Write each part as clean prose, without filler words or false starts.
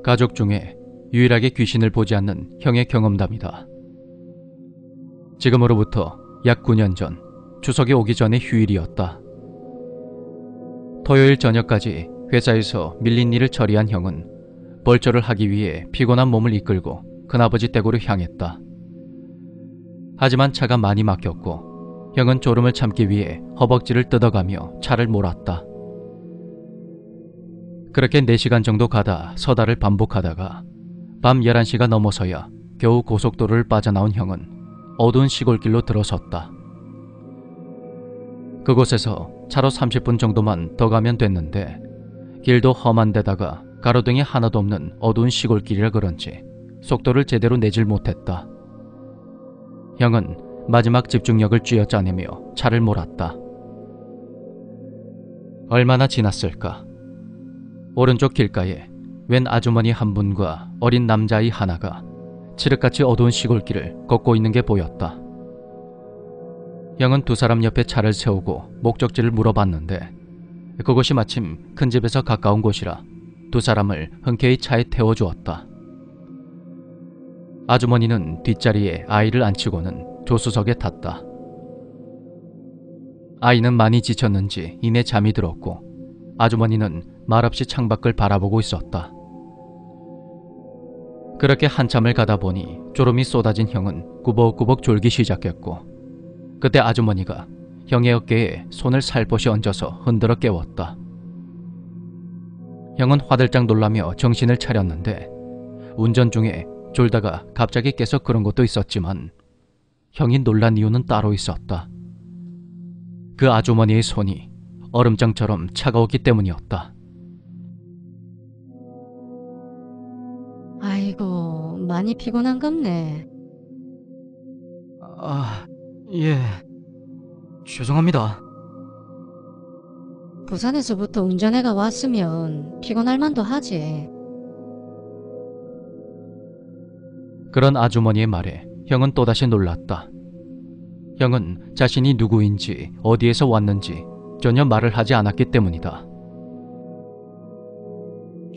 가족 중에 유일하게 귀신을 보지 않는 형의 경험담이다. 지금으로부터 약 9년 전, 추석이 오기 전의 휴일이었다. 토요일 저녁까지 회사에서 밀린 일을 처리한 형은 벌초를 하기 위해 피곤한 몸을 이끌고 큰아버지 댁으로 향했다. 하지만 차가 많이 막혔고 형은 졸음을 참기 위해 허벅지를 뜯어가며 차를 몰았다. 그렇게 4시간 정도 가다 서다를 반복하다가 밤 11시가 넘어서야 겨우 고속도로를 빠져나온 형은 어두운 시골길로 들어섰다. 그곳에서 차로 30분 정도만 더 가면 됐는데 길도 험한 데다가 가로등이 하나도 없는 어두운 시골길이라 그런지 속도를 제대로 내질 못했다. 형은 마지막 집중력을 쥐어짜내며 차를 몰았다. 얼마나 지났을까? 오른쪽 길가에 웬 아주머니 한 분과 어린 남자아이 하나가 칠흑같이 어두운 시골길을 걷고 있는 게 보였다. 형은 두 사람 옆에 차를 세우고 목적지를 물어봤는데 그곳이 마침 큰 집에서 가까운 곳이라 두 사람을 흔쾌히 차에 태워주었다. 아주머니는 뒷자리에 아이를 앉히고는 조수석에 탔다. 아이는 많이 지쳤는지 이내 잠이 들었고 아주머니는 말없이 창밖을 바라보고 있었다. 그렇게 한참을 가다 보니 졸음이 쏟아진 형은 꾸벅꾸벅 졸기 시작했고 그때 아주머니가 형의 어깨에 손을 살포시 얹어서 흔들어 깨웠다. 형은 화들짝 놀라며 정신을 차렸는데 운전 중에 졸다가 갑자기 깨서 그런 것도 있었지만 형이 놀란 이유는 따로 있었다. 그 아주머니의 손이 얼음장처럼 차가웠기 때문이었다. 아이고, 많이 피곤한갑네. 예. 죄송합니다. 부산에서부터 운전해가 왔으면 피곤할 만도 하지. 그런 아주머니의 말에 형은 또다시 놀랐다. 형은 자신이 누구인지 어디에서 왔는지 전혀 말을 하지 않았기 때문이다.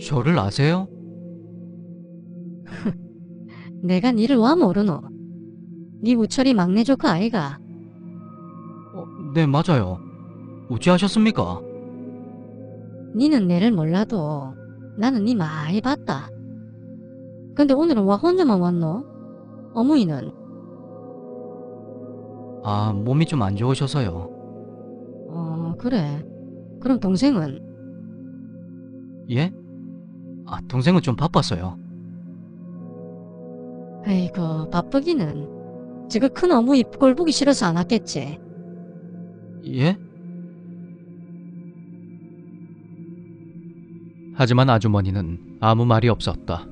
저를 아세요? 내가 니를 와 모르노? 니 우철이 막내 조카 아이가? 네, 맞아요. 어찌하셨습니까? 니는 내를 몰라도 나는 니 많이 봤다. 근데 오늘은 와 혼자만 왔노? 어머니는? 몸이 좀 안 좋으셔서요. 그래. 그럼 동생은? 예? 동생은 좀 바빴어요. 아이고, 바쁘기는. 지금 큰 어머니 꼴 보기 싫어서 안 왔겠지. 예? 하지만 아주머니는 아무 말이 없었다.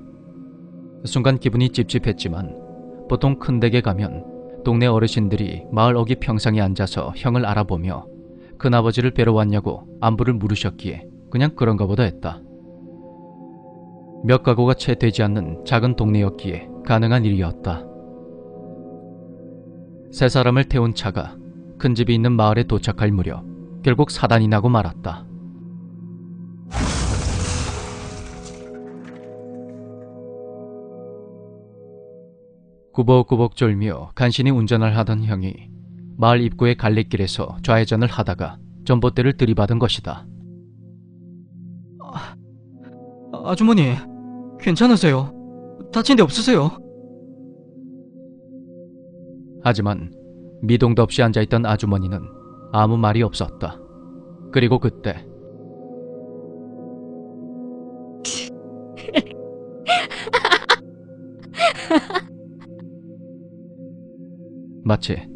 순간 기분이 찝찝했지만 보통 큰 댁에 가면 동네 어르신들이 마을 어귀 평상에 앉아서 형을 알아보며 큰아버지를 뵈러 왔냐고 안부를 물으셨기에 그냥 그런가 보다 했다. 몇 가구가 채 되지 않는 작은 동네였기에 가능한 일이었다. 세 사람을 태운 차가 큰 집이 있는 마을에 도착할 무렵 결국 사단이 나고 말았다. 꾸벅꾸벅 졸며 간신히 운전을 하던 형이 마을 입구의 갈래길에서 좌회전을 하다가 전봇대를 들이받은 것이다. 아주머니, 괜찮으세요? 다친 데 없으세요? 하지만 미동도 없이 앉아있던 아주머니는 아무 말이 없었다. 그리고 그때 마치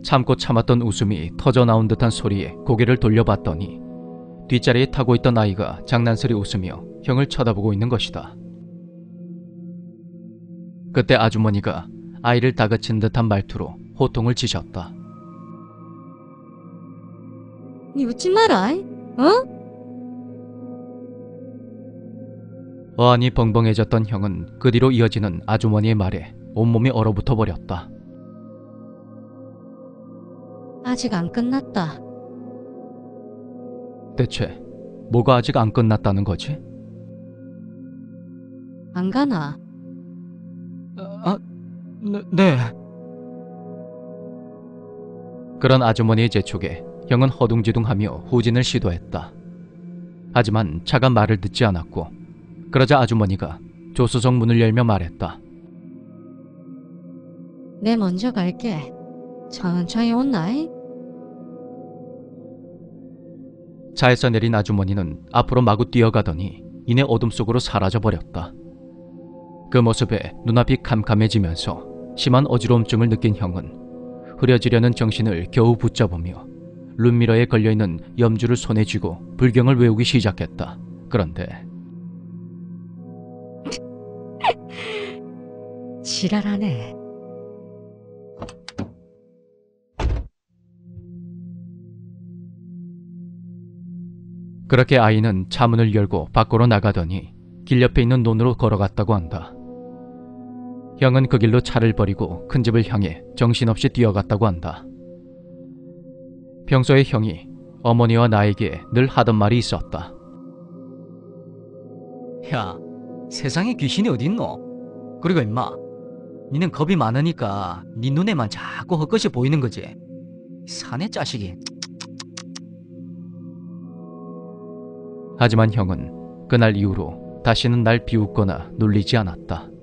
참고 참았던 웃음이 터져나온 듯한 소리에 고개를 돌려봤더니 뒷자리에 타고 있던 아이가 장난스레 웃으며 형을 쳐다보고 있는 것이다. 그때 아주머니가 아이를 다그친 듯한 말투로 호통을 치셨다. 니 웃지 마라, 어? 어안이 벙벙해졌던 형은 그 뒤로 이어지는 아주머니의 말에 온몸이 얼어붙어 버렸다. 아직 안 끝났다. 대체 뭐가 아직 안 끝났다는 거지? 안 가나? 네. 그런 아주머니의 재촉에 형은 허둥지둥하며 후진을 시도했다. 하지만 차가 말을 듣지 않았고 그러자 아주머니가 조수석 문을 열며 말했다. 내 먼저 갈게. 천천히 온나이? 차에서 내린 아주머니는 앞으로 마구 뛰어가더니 이내 어둠 속으로 사라져버렸다. 그 모습에 눈앞이 캄캄해지면서 심한 어지러움증을 느낀 형은 흐려지려는 정신을 겨우 붙잡으며 룸미러에 걸려있는 염주를 손에 쥐고 불경을 외우기 시작했다. 그런데 지랄하네. 그렇게 아이는 차문을 열고 밖으로 나가더니 길 옆에 있는 논으로 걸어갔다고 한다. 형은 그 길로 차를 버리고 큰 집을 향해 정신없이 뛰어갔다고 한다. 평소에 형이 어머니와 나에게 늘 하던 말이 있었다. 야, 세상에 귀신이 어딨노? 그리고 임마, 니는 겁이 많으니까 네 눈에만 자꾸 헛것이 보이는 거지. 사내 자식이. 하지만 형은 그날 이후로 다시는 날 비웃거나 놀리지 않았다.